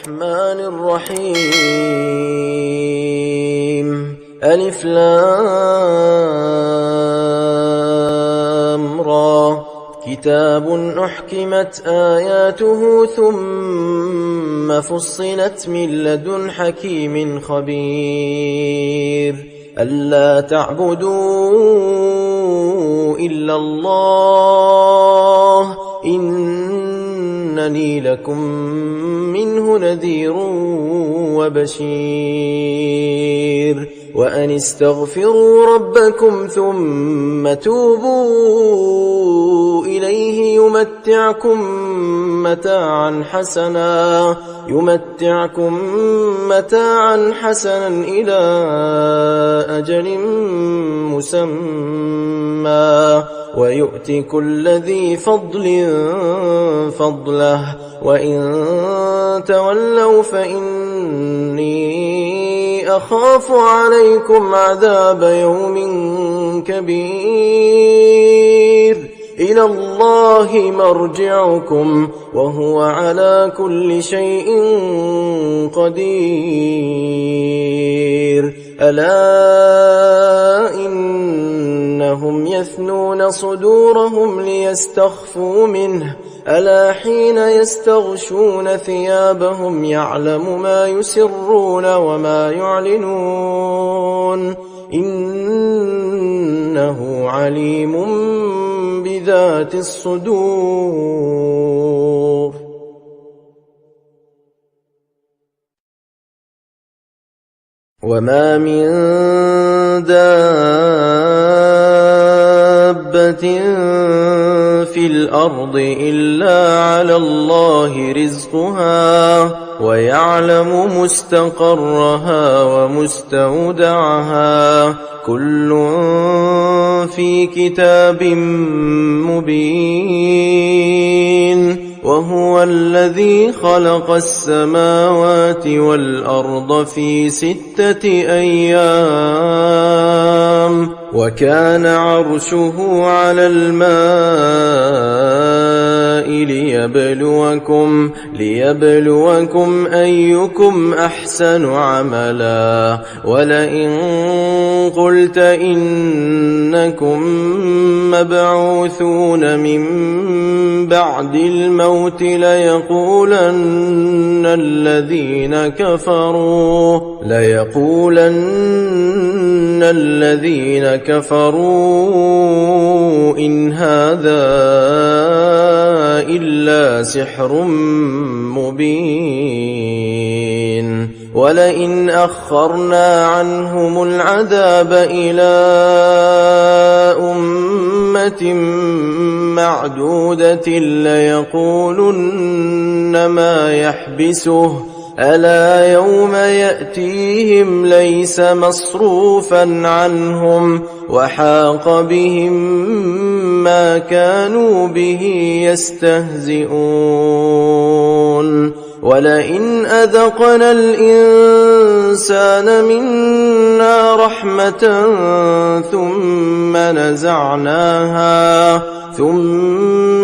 الرحمن الرحيم ألف لام را كتاب أحكمت آياته ثم فصلت من لدن حكيم خبير ألا تعبدوا إلا الله إنني لكم منه نذير وبشير وأن استغفروا ربكم ثم توبوا إليه يمتعكم متاعا حسنا إلى أجل مسمى ويؤتي كل ذي فضل فضله وإن تولوا فإني أخاف عليكم عذاب يوم كبير إلى الله مرجعكم وهو على كل شيء قدير ألا إنهم يثنون صدورهم ليستخفوا منه ألا حين يستغشون ثيابهم يعلم ما يسرون وما يعلنون إنه عليم بذات الصدور وما من دابة في الأرض إلا على الله رزقها ويعلم مستقرها ومستودعها كل في كتاب مبين وهو الذي خلق السماوات والأرض في 6 أيام وكان عرشه على الماء ليبلوكم أيكم أحسن عملا ولئن قلت إنكم مبعوثون من بعد الموت ليقولن الذين كفروا إن هذا إلا سحر مبين ولئن أخرنا عنهم العذاب إلى أمة معدودة ليقولن ما يحبسه ألا يوم يأتيهم ليس مصروفا عنهم وحاق بهم ما كانوا به يستهزئون ولئن أذقنا الإنسان منا رحمة ثم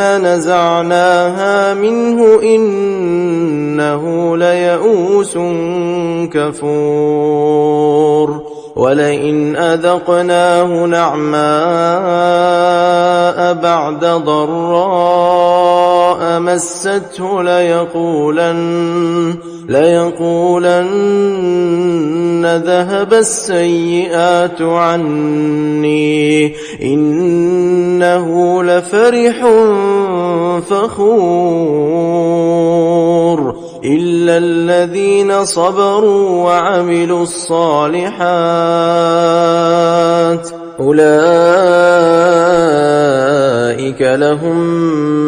نزعناها منه إنه ليئوس كفور ولئن أذقناه نعماء بعد ضراء مسته ليقولن ذهب السيئات عني إنه لفرح فخور إلا الذين صبروا وعملوا الصالحات أولئك لهم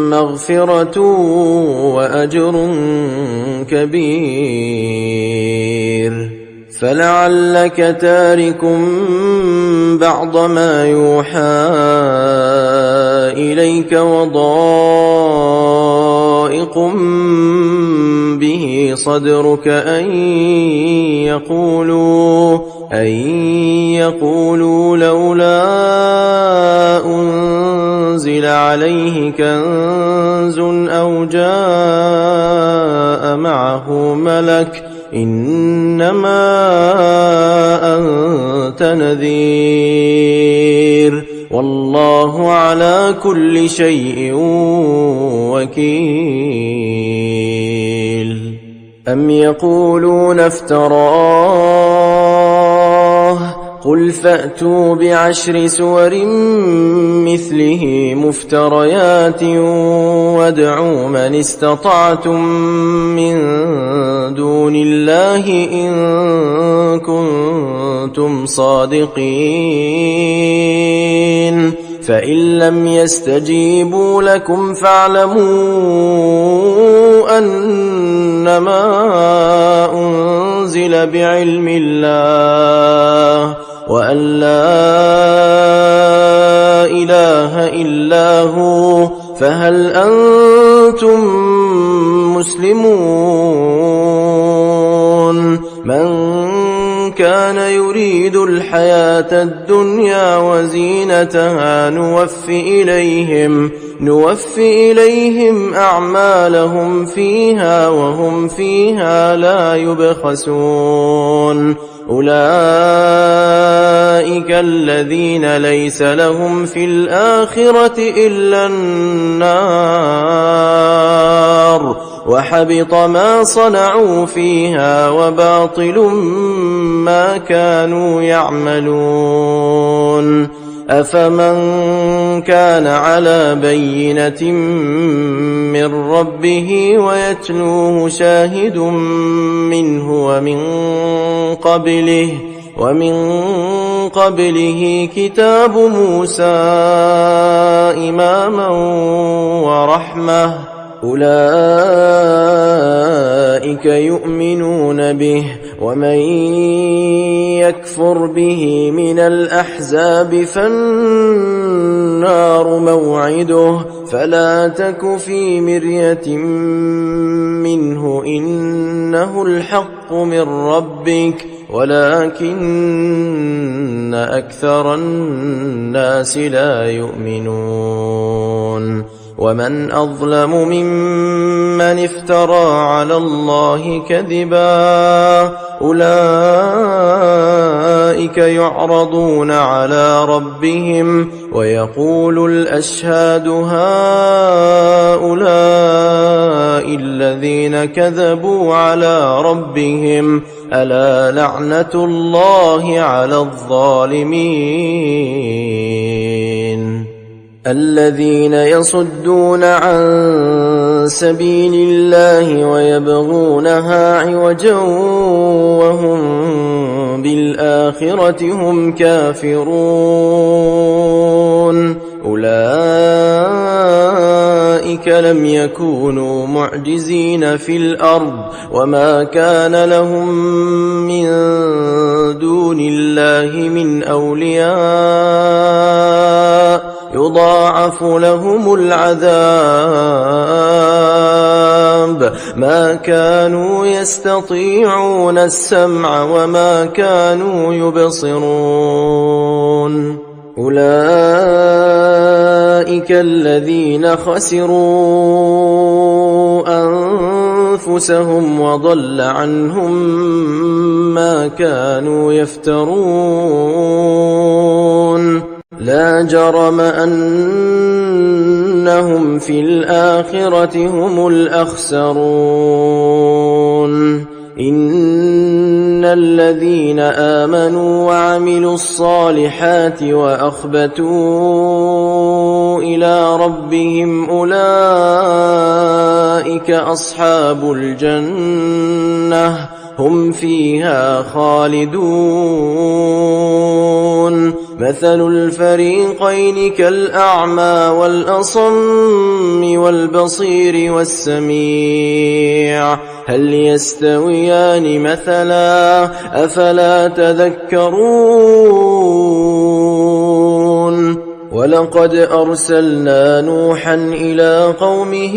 مغفرة وأجر كبير فلعلك تارك بعض ما يوحى إليك وضائق به صدرك أن يقولوا لولا أنزل عليه كنز أو جاء معه معه ملك إنما أنت نذير والله على كل شيء وكيل أم يقولون افتراه قل فأتوا بعشر سور مثله مفتريات وادعوا من استطعتم من دون الله إن كنتم صادقين فإن لم يستجيبوا لكم فاعلموا أنما أنزل بعلم الله وأن لا إله إلا هو فهل أنتم مسلمون من كان يريد الحياة الدنيا وزينتها نوفي إليهم أعمالهم فيها وهم فيها لا يبخسون أولئك الذين ليس لهم في الآخرة إلا النار وحبط ما صنعوا فيها وباطل ما كانوا يعملون أفمن كان على بينة من ربه ويتلوه شاهد منه ومن قبله كتاب موسى إماما ورحمة أولئك يؤمنون به ومن يكفر به من الأحزاب فالنار موعده فلا تك في مرية منه إنه الحق من ربك ولكن أكثر الناس لا يؤمنون ومن أظلم ممن افترى على الله كذبا أولئك يعرضون على ربهم ويقول الأشهاد هؤلاء الذين كذبوا على ربهم ألا لعنة الله على الظالمين الذين يصدون عن سبيل الله ويبغونها عوجا وهم بالآخرة هم كافرون أولئك لم يكونوا معجزين في الأرض وما كان لهم من دون الله من أولياء يضاعف لهم العذاب ما كانوا يستطيعون السمع وما كانوا يبصرون أولئك الذين خسروا أنفسهم وضل عنهم ما كانوا يفترون لا جرم أنهم في الآخرة هم الأخسرون إن الذين آمنوا وعملوا الصالحات وأخبتوا إلى ربهم أولئك أصحاب الجنة هم فيها خالدون مثل الفريقين كالأعمى والأصم والبصير والسميع هل يستويان مثلا أفلا تذكرون ولقد أرسلنا نوحا إلى قومه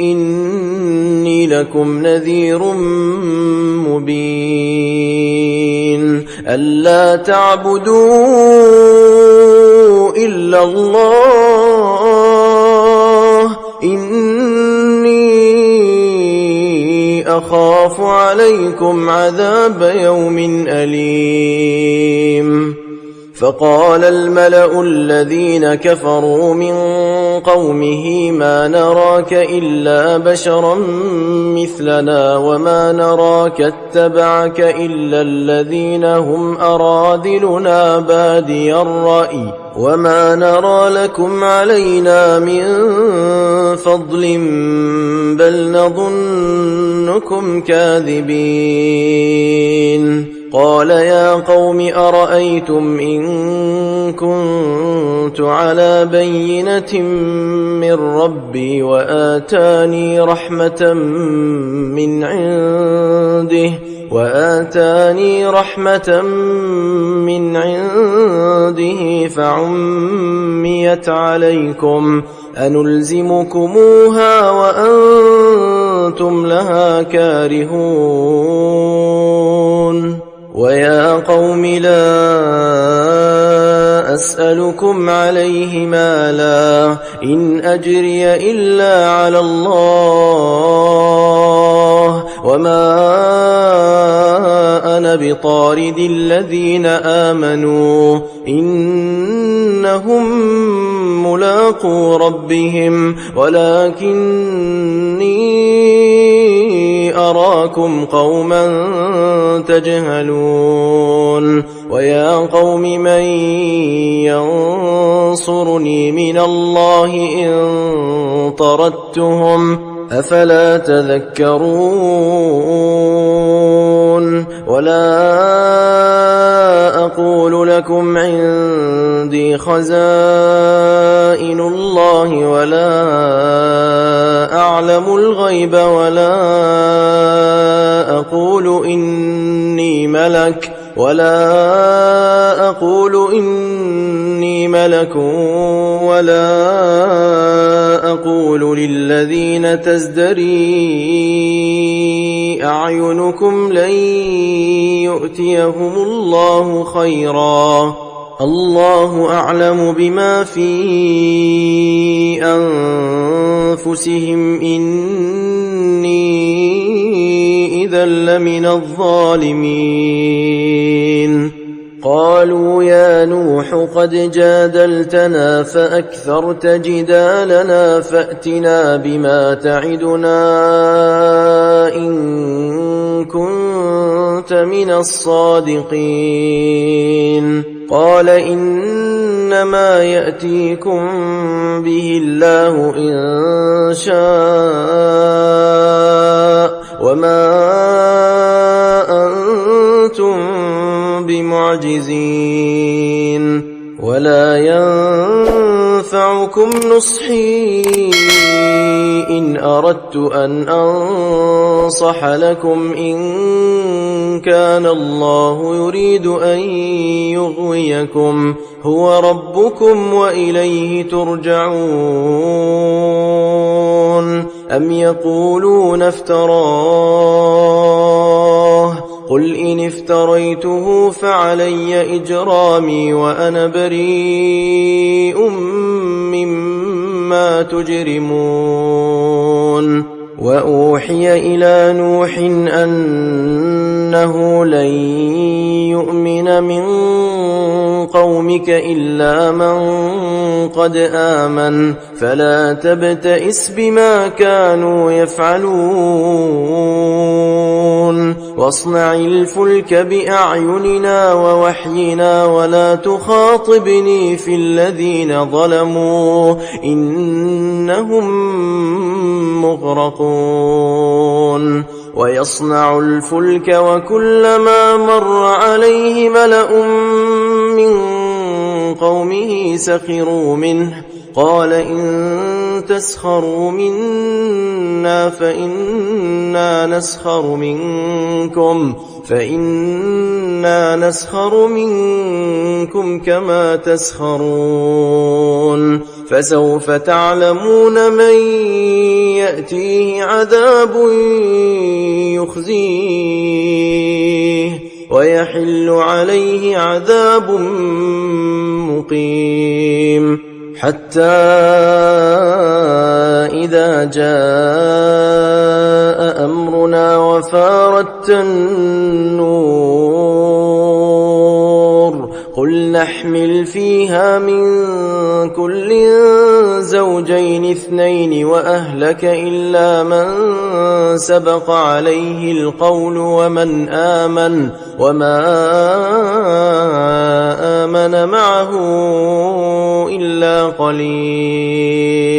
إني لكم نذير مبين ألا تعبدوا إلا الله إني أخاف عليكم عذاب يوم أليم. فقال الملأ الذين كفروا من قومه ما نراك إلا بشرا مثلنا وما نراك اتبعك إلا الذين هم أراذلنا بادي الرأي وما نرى لكم علينا من فضل بل نظنكم كاذبين. قال يا قوم أرأيتم إن كنت على بينة من ربي وآتاني رحمة من عنده فعميت عليكم أنلزمكموها وأنتم لها كارهون. ويا قوم لا أسألكم عليه مالا إن أجري إلا على الله وما أنا بطارد الذين آمنوا إنهم ملاقو ربهم ولكني أراكم قوما تجهلون. ويا قوم من ينصرني من الله إن طردتهم أفلا تذكرون. ولا أقول لكم عندي خزائن الله ولا أعلم الغيب ولا أقول إني ملك ولا أقول للذين تزدري أعينكم لن يؤتيهم الله خيرا الله أعلم بما في أنفسهم إني إذا لمن الظالمين. قالوا يا نوح قد جادلتنا فأكثرت جدالنا فأتنا بما تعدنا إن كنت من الصادقين. قال إنما يأتيكم به الله إن شاء وما أنتم بمعجزين ولا ينفعكم نصحي إن أردت أن أنصح لكم إن كان الله يريد أن يغويكم هو ربكم وإليه ترجعون. أم يقولون افتراه قل إن افتريته فعلي إجرامي وأنا بريء مما تجرمون. وأوحي إلى نوح أنه لن يؤمن من قومك إلا من قد آمن فلا تبتئس بما كانوا يفعلون واصنع الفلك بأعيننا ووحينا ولا تخاطبني في الذين ظلموا إنهم مغرقون. ويصنع الفلك وكلما مر عليه ملأ من قومه سخروا منه قال إن تسخروا منا فإنا نسخر منكم كما تسخرون. فسوف تعلمون من يأتيه عذاب يخزيه ويحل عليه عذاب مقيم. حتى إذا جاء أمرنا وفاردت النور قل نحمل فيها من كل زوجين اثنين وأهلك إلا من سبق عليه القول ومن آمن وما آمن معه إلا قليل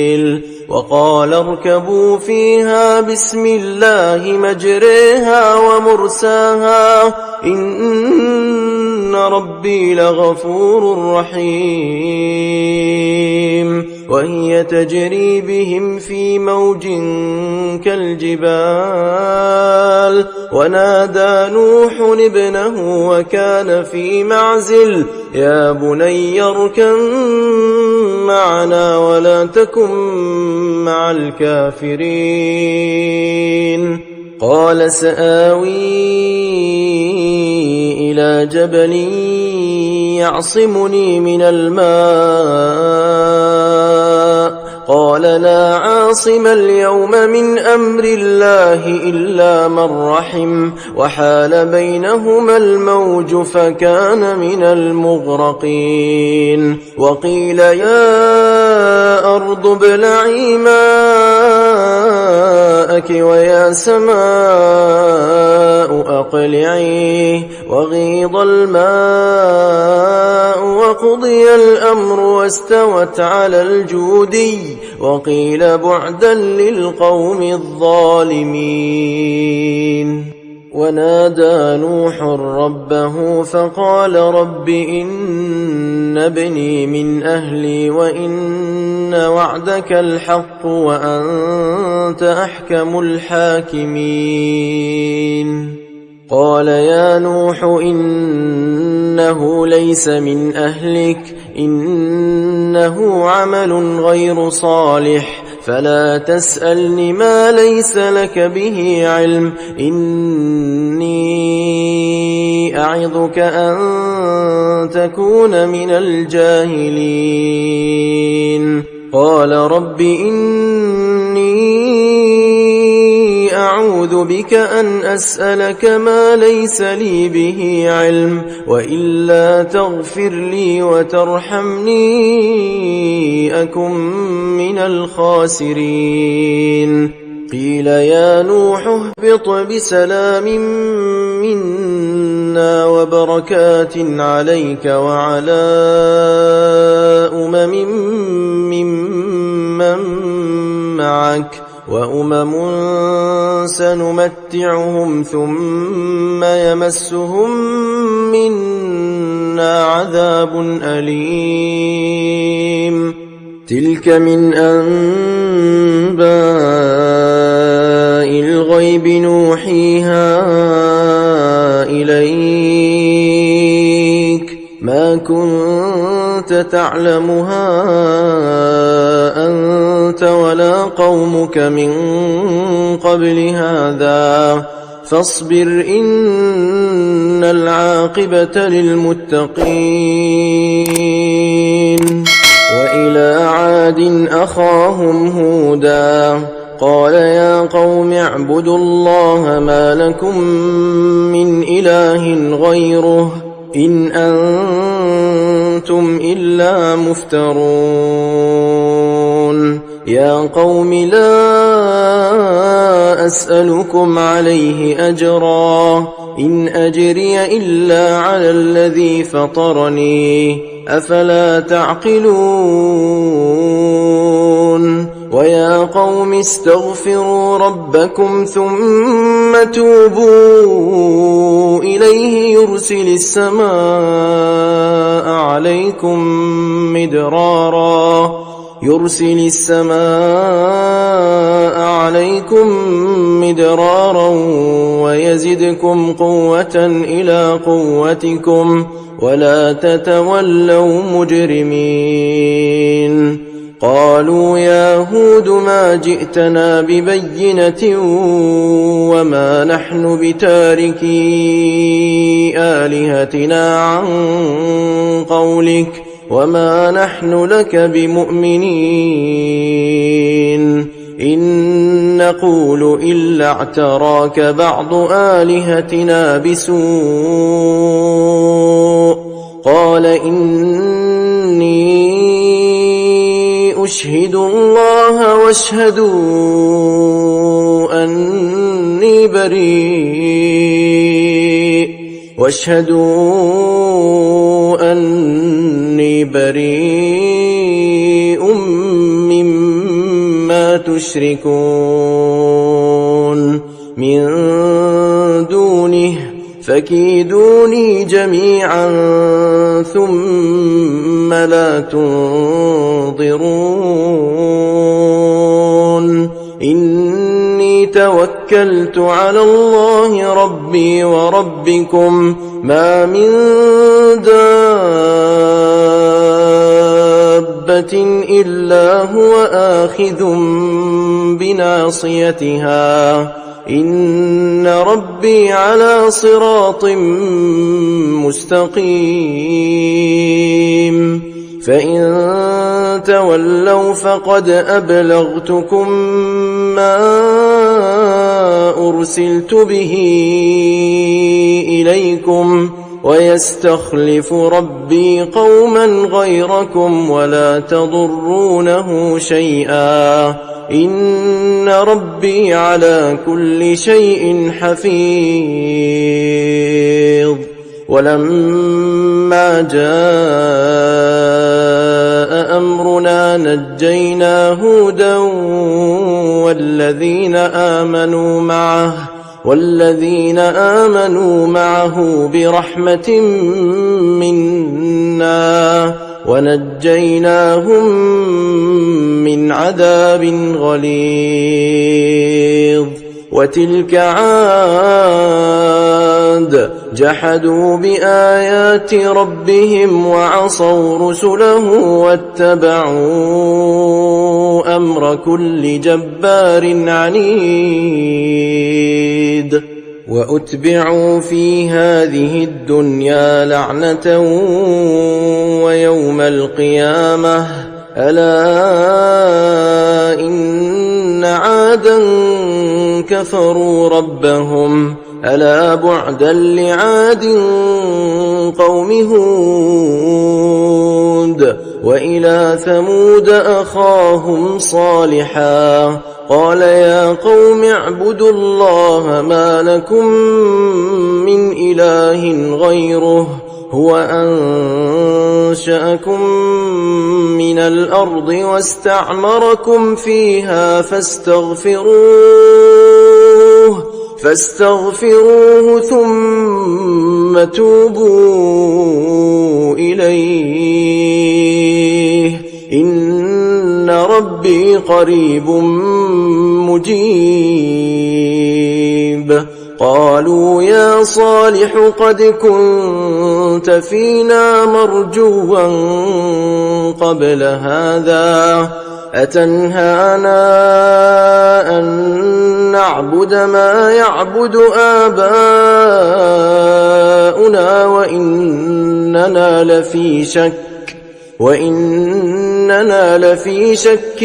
وقال اركبوا فيها بسم الله مجريها ومرساها إن ربي لغفور رحيم وهي تجري بهم في موج كالجبال ونادى نوح ابنه وكان في معزل يا بني اركب معنا ولا تكن مع الكافرين قال سآوي إلى جبل يعصمني من الماء قال لا عاصم اليوم من أمر الله إلا من رحم وحال بينهما الموج فكان من المغرقين وقيل يا أرض ابلعي ماءك ويا سماء أقلعي وغيض الماء وقضي الأمر واستوت على الجودي وقيل بعدا للقوم الظالمين ونادى نوح ربه فقال رب إن ابني من أهلي وإن وعدك الحق وأنت أحكم الحاكمين قال يا نوح إنه ليس من أهلك إنه عمل غير صالح فلا تسألني ما ليس لك به علم إني أعظك أن تكون من الجاهلين قال رب إني أعوذ بك أن أسألك ما ليس لي به علم وإلا تغفر لي وترحمني أكن من الخاسرين قيل يا نوح اهبط بسلام منا وبركات عليك وعلى ممن معك وأمم سنمتعهم ثم يمسهم منا عذاب أليم تلك من أنباء الغيب نوحيها إليك ما كنت تعلمها أنت ولا قومك من قبل هذا فاصبر إن العاقبة للمتقين وإلى عاد أخاهم هودا قال يا قوم اعبدوا الله ما لكم من إله غيره إن أنتم إلا مفترون يا قوم لا أسألكم عليه أجرا إن أجري إلا على الذي فطرني أفلا تعقلون ويا قوم استغفروا ربكم ثم توبوا إليه يرسل السماء عليكم مدرارا ويزدكم قوة إلى قوتكم ولا تتولوا مجرمين قالوا يا هود ما جئتنا ببينة وما نحن بتاركي آلهتنا عن قولك وما نحن لك بمؤمنين إن نقول إلا اعتراك بعض آلهتنا بسوء قال إني أشهد الله واشهدوا أني بريء مما تشركون من دونه فكيدوني جميعا ثم لا تنظرون إني توكلت على الله ربي وربكم ما من دابة إلا هو آخذ بناصيتها إن ربي على صراط مستقيم فإن تولوا فقد أبلغتكم ما أرسلت به إليكم ويستخلف ربي قوما غيركم ولا تضرونه شيئا إن ربي على كل شيء حفيظ ولما جاء أمرنا نجينا هودا والذين آمنوا معه برحمة منا ونجيناهم من عذاب غليظ وتلك عاد جحدوا بآيات ربهم وعصوا رسله واتبعوا أمر كل جبار عنيد وأتبعوا في هذه الدنيا لعنة ويوم القيامة ألا إن عادا كفروا ربهم ألا بعدا لعاد قوم هود وإلى ثمود أخاهم صالحا قال يا قوم اعبدوا الله ما لكم من إله غيره هو أنشأكم من الأرض واستعمركم فيها فاستغفروه ثم توبوا إليه إن ربي قريب مجيب قالوا يا صالح قد كنت فينا مرجوا قبل هذا أتنهانا أن نعبد ما يعبد آباؤنا وإننا لفي شك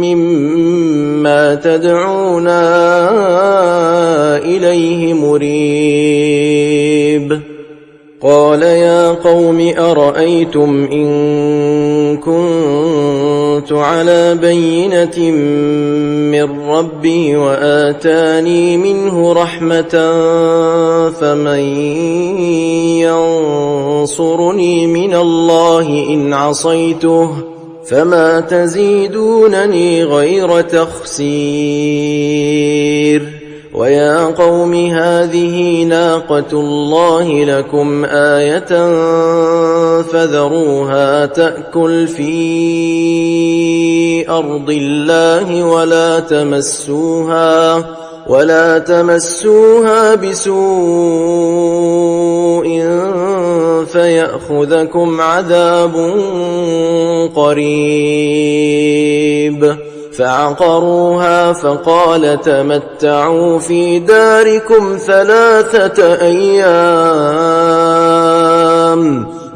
مما تدعونا إليه مريب قال يا قوم أرأيتم إن كنت على بينة من ربي وآتاني منه رحمة فمن ينصرني من الله إن عصيته فما تزيدونني غير تخسير ويا قوم هذه ناقة الله لكم آية فذروها تأكل في أرض الله ولا تمسوها بسوء فيأخذكم عذاب قريب فعقروها فقال تمتعوا في داركم 3 أيام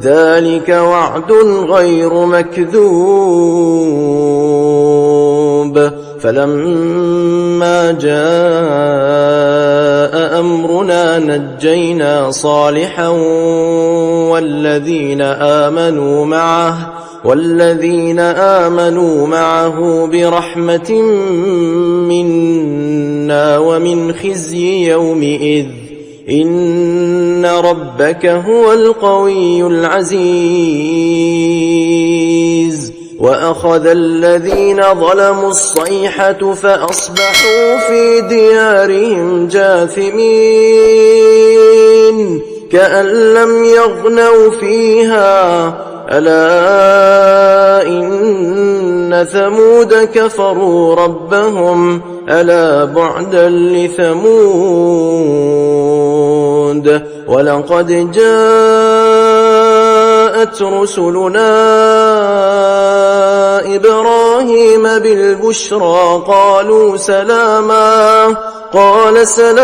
ذلك وعد غير مكذوب فلما جاء أمرنا نجينا صالحا والذين آمنوا معه برحمة منا ومن خزي يومئذ إن ربك هو القوي العزيز. وأخذ الذين ظلموا الصيحة فأصبحوا في ديارهم جاثمين كأن لم يغنوا فيها ألا إن ثمود كفروا ربهم ألا بعدا لثمود. ولقد جاءت رسلنا إبراهيم بالبشرى قالوا سلاما قال سلام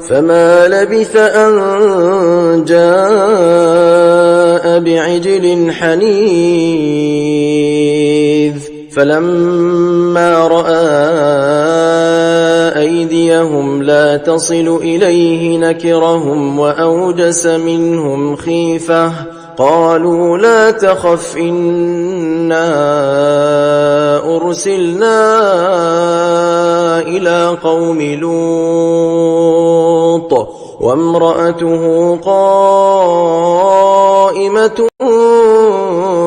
فما لبث أن جاء بعجل حنيذ. فلما رأى أيديهم لا تصل إليه نكرهم وأوجس منهم خيفة قالوا لا تخف إنا أرسلنا إلى قوم لوط وامرأته قائمة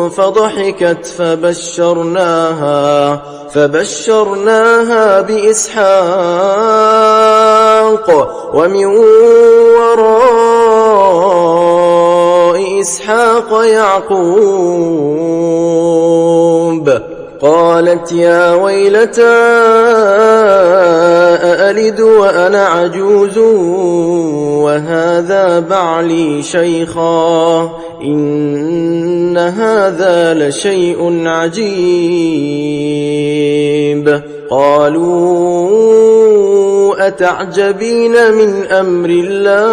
فضحكت فبشرناها بإسحاق ومن وراء إسحاق يعقوب. قالت يا ويلتى أألد وأنا عجوز وهذا بعلي شيخا إن هذا لشيء عجيب. قالوا أتعجبين من أمر الله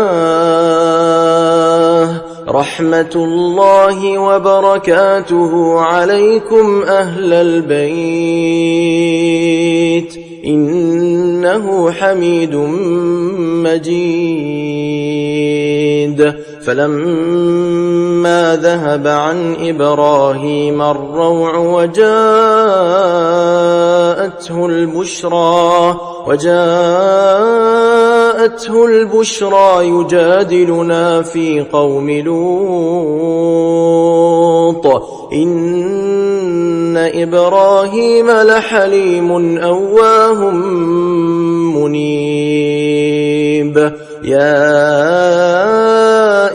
رحمة الله وبركاته عليكم أهل البيت إنه حميد مجيد. فلما ذهب عن إبراهيم الروع وجاءته البشرى يجادلنا في قوم لوط إن إبراهيم لحليم أواه منيب. يا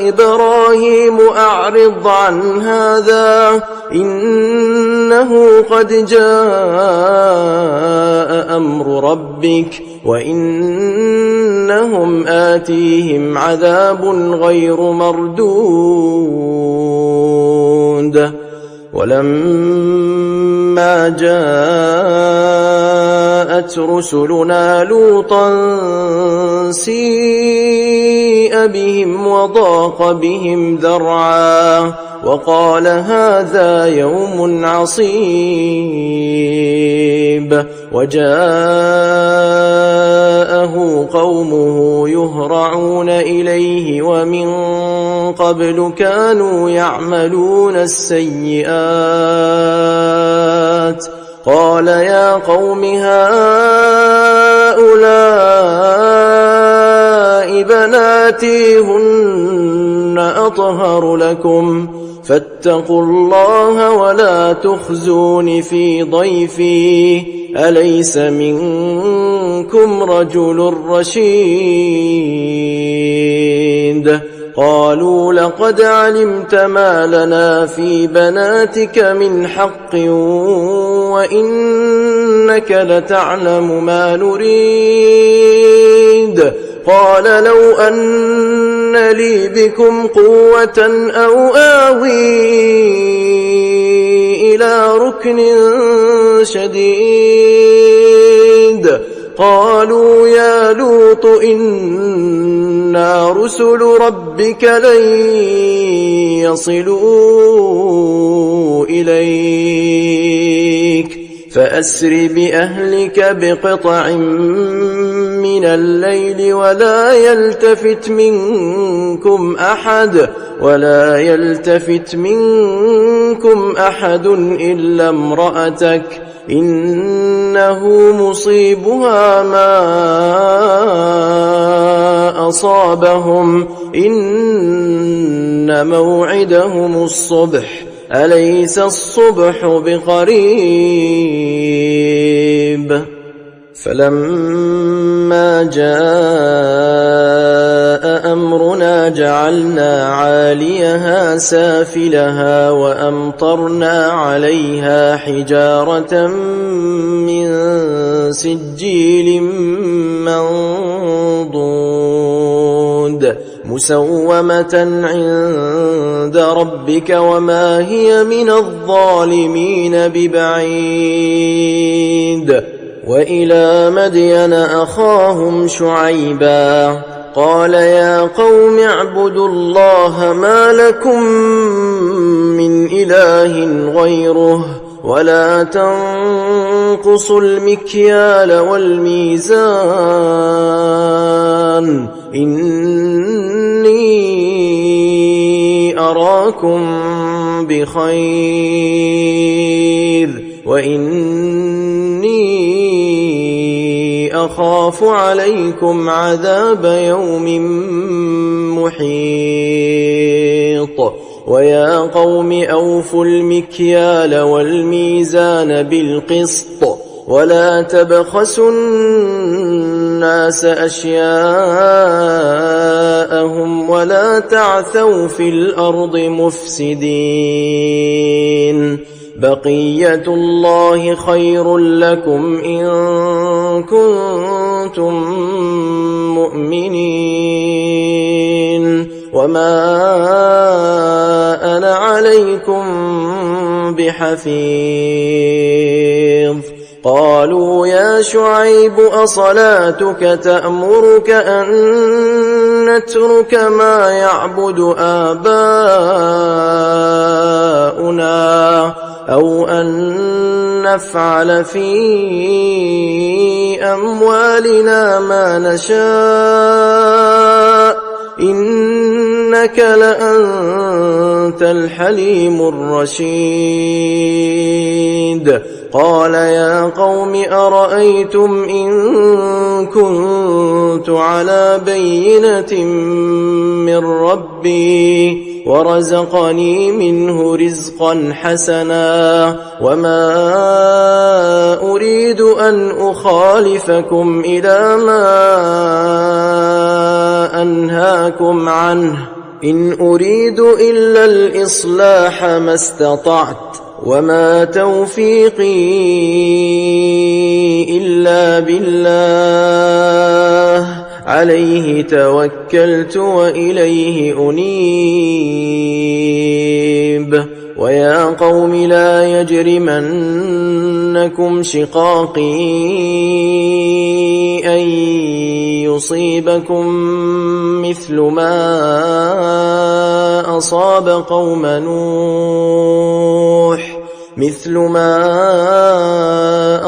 إبراهيم أعرض عن هذا إنه قد جاء أمر ربك وإنهم آتيهم عذاب غير مردود. ولما جاءت رسلنا لوطا سيء بهم وضاق بهم ذرعا وقال هذا يوم عصيب. وجاءه قومه يهرعون إليه ومن قبل كانوا يعملون السيئات قال يا قوم هؤلاء بناتي هن أطهر لكم فاتقوا الله ولا تخزون في ضيفي أليس منكم رجل رشيد. قالوا لقد علمت ما لنا في بناتك من حق وإنك لتعلم ما نريد. قال لو أن لي بكم قوة أو آوي إلى ركن شديد. قالوا يا لوط إنا رسل ربك لن يصلوا إليك فأسر بأهلك بقطع من الليل ولا يلتفت منكم أحد إلا امرأتك إنه مصيبها ما أصابهم إن موعدهم الصبح أليس الصبح بقريب فلما جاء أمرنا جعلنا عاليها سافلها وأمطرنا عليها حجارة من سجيل منضود مسومة عند ربك وما هي من الظالمين ببعيد وإلى مدين أخاهم شعيبا قال يا قوم اعبدوا الله ما لكم من إله غيره ولا تنقصوا المكيال والميزان إني أراكم بخير وإني أخاف عليكم عذاب يوم محيط ويا قوم أوفوا المكيال والميزان بالقسط ولا تبخسوا الناس أشياءهم ولا تعثوا في الأرض مفسدين بقية الله خير لكم إن كنتم مؤمنين وما أنا عليكم بحفيظ قالوا يا شعيب أصلاتك تأمرك أن نترك ما يعبد آباؤنا أو أن نفعل في أموالنا ما نشاء إنك لأنت الحليم الرشيد قال يا قوم أرأيتم إن كنت على بينة من ربي ورزقني منه رزقا حسنا وما أريد أن أخالفكم إلى ما أنهاكم عنه إن أريد إلا الإصلاح ما استطعت وما توفيقي إلا بالله عليه توكلت وإليه أنيب ويا قوم لا يجرمنكم شقاقي أن يصيبكم مثل ما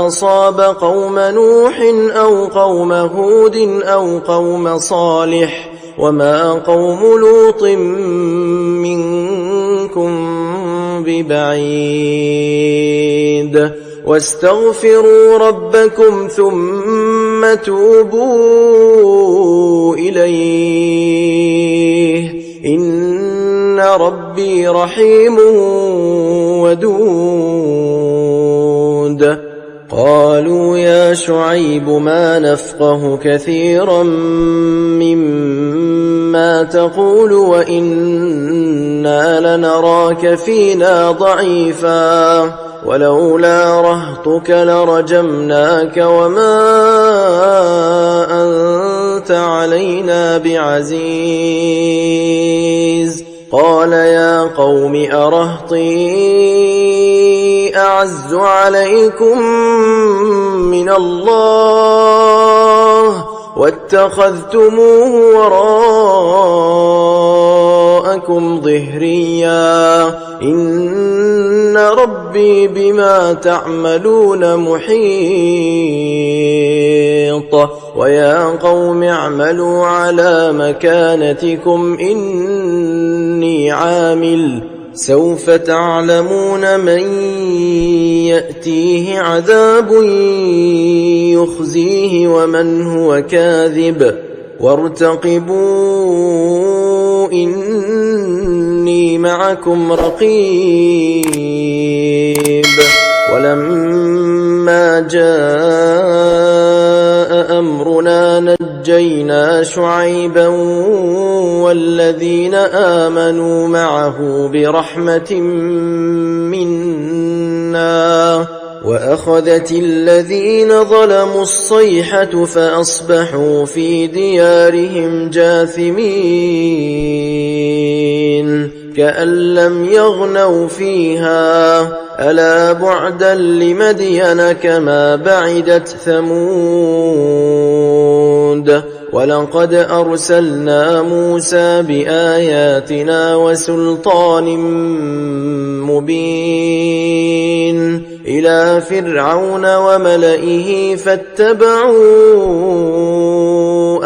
أصاب قوم نوح أو قوم هود أو قوم صالح وما قوم لوط منكم ببعيد واستغفروا ربكم ثم توبوا إليه إن ربي رحيم ودود قالوا يا شعيب ما نفقه كثيرا مما تقول وإنا لنراك فينا ضعيفا ولولا رهطك لرجمناك وما أنت علينا بعزيز قال يا قوم أرهطي أعز عليكم من الله واتخذتموه وراءكم ظهريا إن ربي بما تعملون محيط ويا قوم اعملوا على مكانتكم إني عامل سوف تعلمون من يأتيه عذاب يخزيه ومن هو كاذب وارتقبوا إني معكم رقيب. ولما جاء أمرنا نجينا شعيبا والذين آمنوا معه برحمة منا وأخذت الذين ظلموا الصيحة فأصبحوا في ديارهم جاثمين كأن لم يغنوا فيها ألا بعدا لمدين كما بعدت ثمود. ولقد أرسلنا موسى بآياتنا وسلطان مبين إلى فرعون وملئه فاتبعوا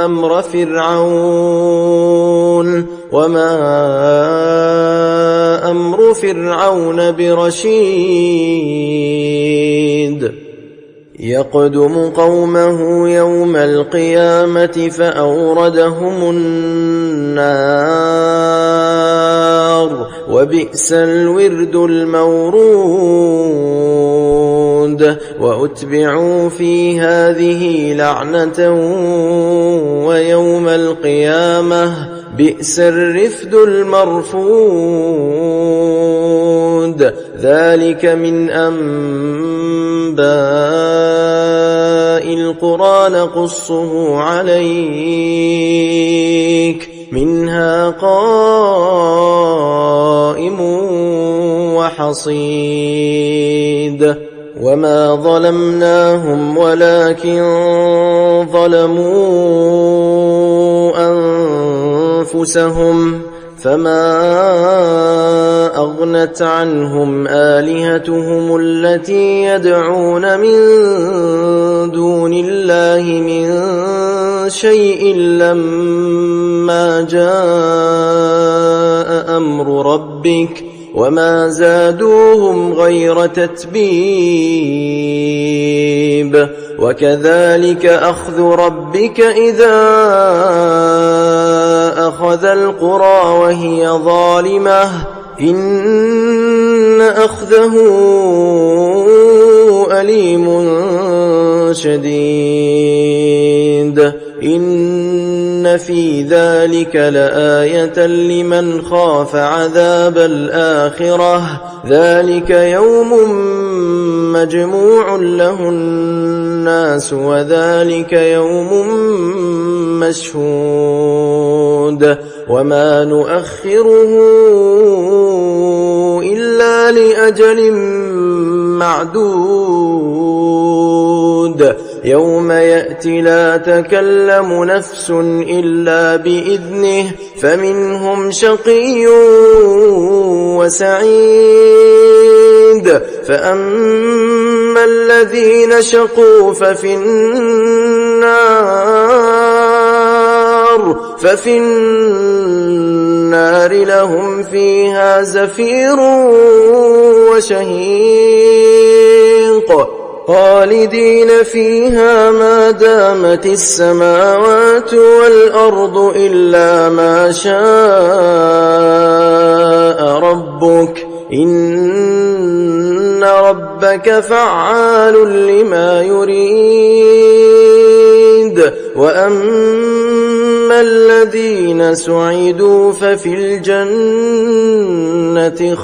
أمر فرعون وما أمر فرعون برشيد. يقدم قومه يوم القيامة فأوردهم النار وبئس الورد المورود. وأتبعوا في هذه لعنة ويوم القيامة بئس الرفد المرفود. ذلك من أنباء القرى نقصه عليك منها قائم وحصيد. وما ظلمناهم ولكن ظلموا أنفسهم فما أغنت عنهم آلهتهم التي يدعون من دون الله من شيء لما جاء أمر ربك وما زادوهم غير تتبيب. وكذلك أخذ ربك إذا أخذ القرى وهي ظالمة إن أخذه أليم شديد. إن في ذلك لآية لمن خاف عذاب الآخرة ذلك يوم مجموع له الناس وذلك يوم مشهود وما نؤخره إلا لأجل معدود. يوم يأتي لا تكلم نفس إلا بإذنه فمنهم شقي وسعيد. فأما الذين شقوا ففي النار لهم فيها زفير وشهيق خالدين فيها ما دامت السماوات والأرض إلا ما شاء ربك إن ربك فعال لما يريد. وأما الذين سعدوا ففي الجنة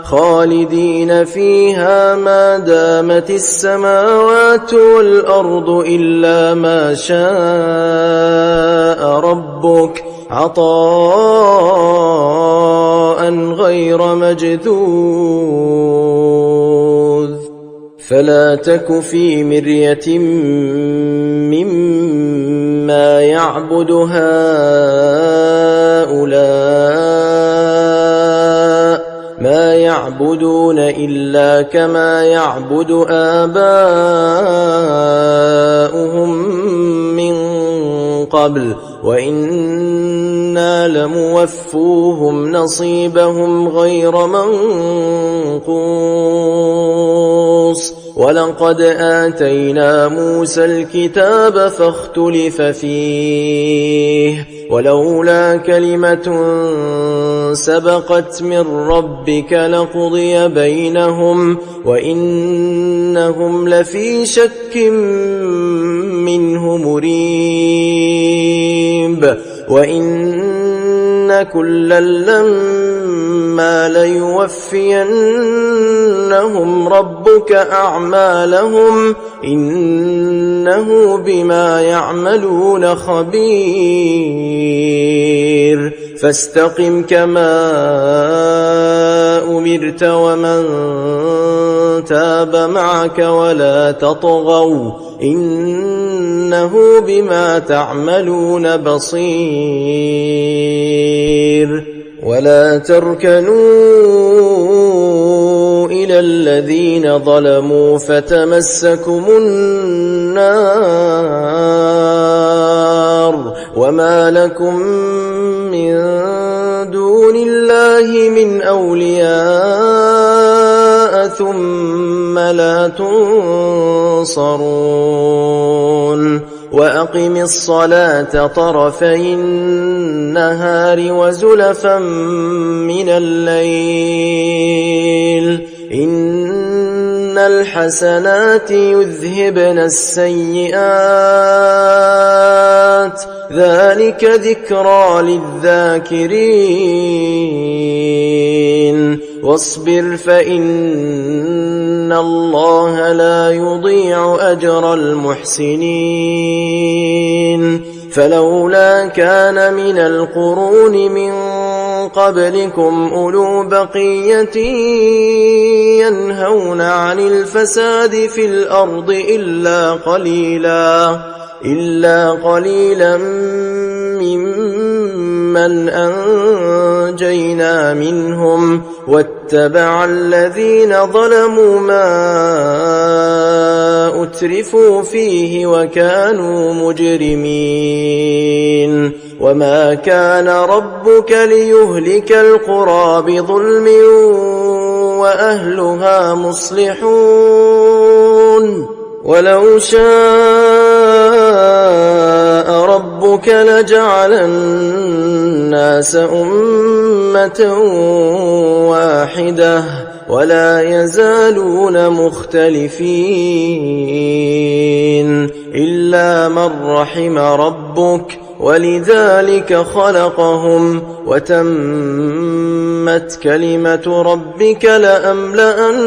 خالدين فيها ما دامت السماوات والأرض إلا ما شاء ربك عطاء غير مجذوذ. فلا تك في مرية مما يعبد هؤلاء يعبدون إلا كما يعبد آباؤهم من قبل وإنا لموفوهم نصيبهم غير منقوص ولقد آتينا موسى الكتاب فاختلف فيه ولولا كلمة سبقت من ربك لقضي بينهم وإنهم لفي شك منه مريب وإن كلا لما ليوفينهم ربك أعمالهم إنه بما يعملون خبير فاستقم كما أمرت ومن تاب معك ولا تطغوا إنه بما تعملون بصير ولا تركنوا إلى الذين ظلموا فتمسكم النار وما لكم من دون الله من أولياء ثم لا تنصرون وأقم الصلاة طرفي النهار وزلفا من الليل إن الحسنات يذهبن السيئات ذلك ذكرى للذاكرين واصبر فإن الله لا يضيع أجر المحسنين فلولا كان من القرون من قبلكم أولو بقية ينهون عن الفساد في الأرض إلا قليلا ممن أنجينا منهم واتبع الذين ظلموا ما أترفوا فيه وكانوا مجرمين وما كان ربك ليهلك القرى بظلم وأهلها مصلحون ولو شاء ربك لجعل الناس أمة واحدة ولا يزالون مختلفين إلا من رحم ربك ولذلك خلقهم وتمت كلمة ربك لأملأن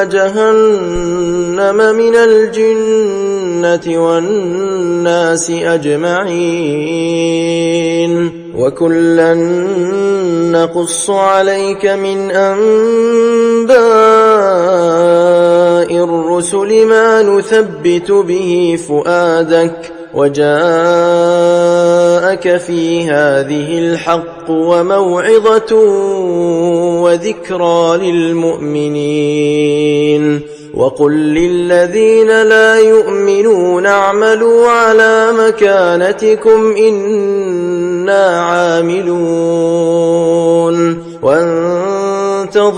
جهنم من الجنة والناس أجمعين وكلا نقص عليك من أنباء الرسل ما نثبت به فؤادك وجاءك في هذه الحق وموعظة وذكرى للمؤمنين وقل للذين لا يؤمنون اعملوا على مكانتكم إنا عاملون وانتظروا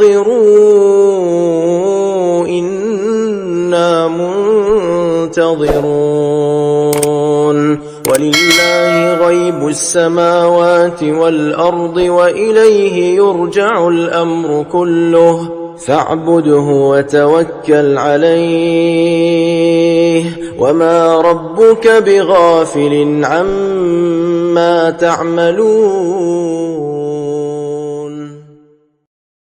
إنا منتظرون ولله غيب السماوات والأرض وإليه يرجع الأمر كله فاعبده وتوكل عليه وما ربك بغافل عما تعملون